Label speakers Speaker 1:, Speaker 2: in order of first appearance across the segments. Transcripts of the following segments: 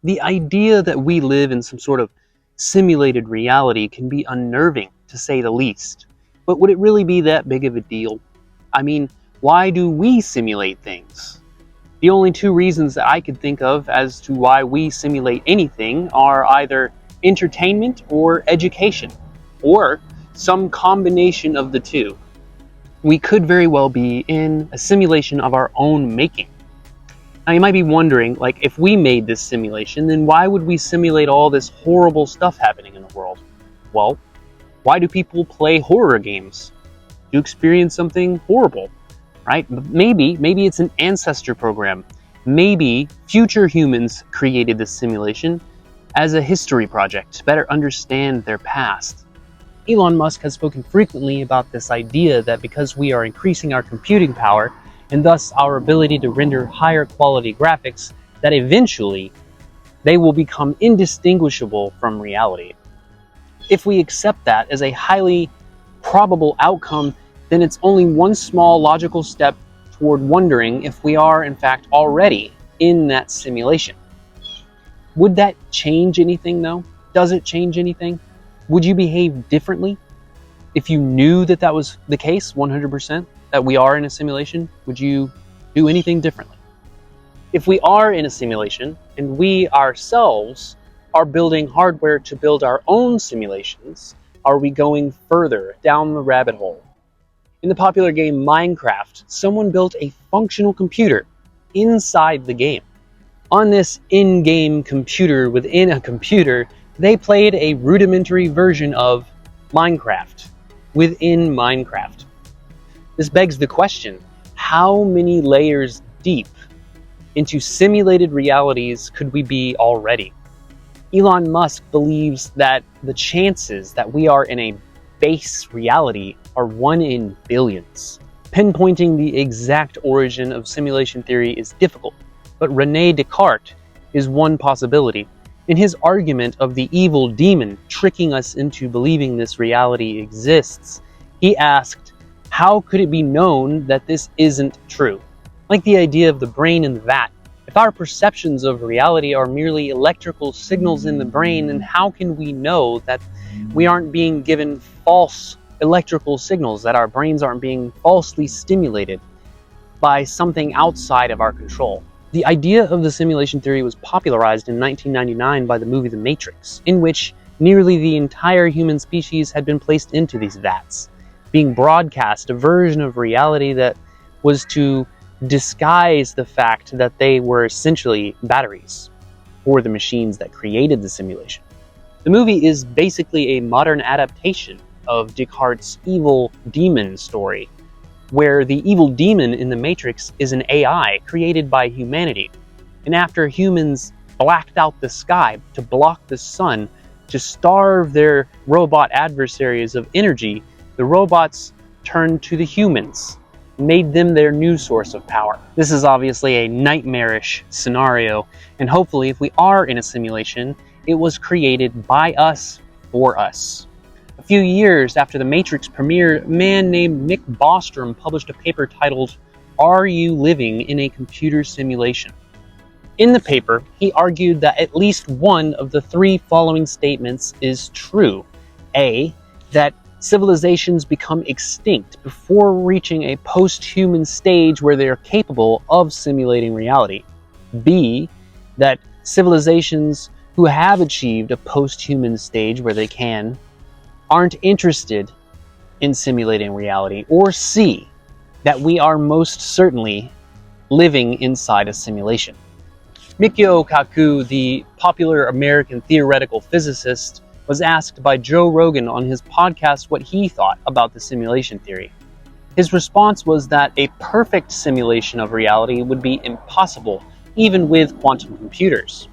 Speaker 1: The idea that we live in some sort of simulated reality can be unnerving, to say the least. But would it really be that big of a deal? I mean, why do we simulate things? The only two reasons that I could think of as to why we simulate anything are either entertainment or education, or some combination of the two. We could very well be in a simulation of our own making. Now you might be wondering, like, if we made this simulation, then why would we simulate all this horrible stuff happening in the world? Well, why do people play horror games? To experience something horrible, right? Maybe it's an ancestor program. Maybe future humans created this simulation as a history project to better understand their past. Elon Musk has spoken frequently about this idea that because we are increasing our computing power, and thus our ability to render higher quality graphics, that eventually they will become indistinguishable from reality. If we accept that as a highly probable outcome, then it's only one small logical step toward wondering if we are in fact already in that simulation. Would that change anything though? Does it change anything? Would you behave differently if you knew that that was the case 100%, that we are in a simulation? Would you do anything differently? If we are in a simulation and we ourselves are building hardware to build our own simulations, are we going further down the rabbit hole? In the popular game Minecraft, someone built a functional computer inside the game. On this in-game computer within a computer, they played a rudimentary version of Minecraft within Minecraft. This begs the question, how many layers deep into simulated realities could we be already? Elon Musk believes that the chances that we are in a base reality are 1 in billions. Pinpointing the exact origin of simulation theory is difficult, but René Descartes is one possibility. In his argument of the evil demon tricking us into believing this reality exists, he asked, how could it be known that this isn't true? Like the idea of the brain in the vat. If our perceptions of reality are merely electrical signals in the brain, then how can we know that we aren't being given false electrical signals, that our brains aren't being falsely stimulated by something outside of our control? The idea of the simulation theory was popularized in 1999 by the movie The Matrix, in which nearly the entire human species had been placed into these vats, being broadcast a version of reality that was to disguise the fact that they were essentially batteries for the machines that created the simulation. The movie is basically a modern adaptation of Descartes' evil demon story, where the evil demon in the Matrix is an AI created by humanity. And after humans blacked out the sky to block the sun, to starve their robot adversaries of energy, the robots turned to the humans, made them their new source of power. This is obviously a nightmarish scenario, and hopefully if we are in a simulation, it was created by us for us. A few years after The Matrix premiere, a man named Nick Bostrom published a paper titled, "Are You Living in a Computer Simulation?" In the paper, he argued that at least one of the 3 following statements is true. A, that civilizations become extinct before reaching a post-human stage where they are capable of simulating reality. B, that civilizations who have achieved a post-human stage where they can aren't interested in simulating reality. Or C, that we are most certainly living inside a simulation. Koji Okaku, the popular American theoretical physicist, was asked by Joe Rogan on his podcast what he thought about the simulation theory. His response was that a perfect simulation of reality would be impossible, even with quantum computers.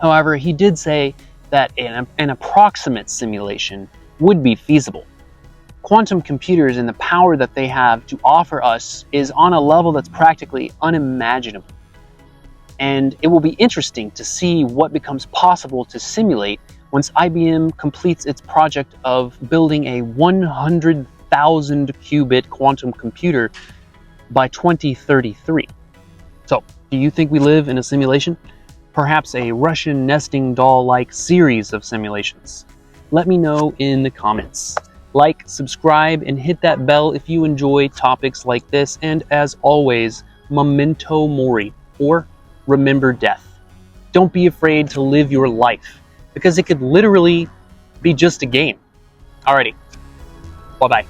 Speaker 1: However, he did say that an approximate simulation would be feasible. Quantum computers and the power that they have to offer us is on a level that's practically unimaginable. And it will be interesting to see what becomes possible to simulate once IBM completes its project of building a 100,000 qubit quantum computer by 2033. So, do you think we live in a simulation? Perhaps a Russian nesting doll-like series of simulations? Let me know in the comments. Like, subscribe, and hit that bell if you enjoy topics like this, and as always, memento mori, or remember death. Don't be afraid to live your life, because it could literally be just a game. Alrighty, bye-bye.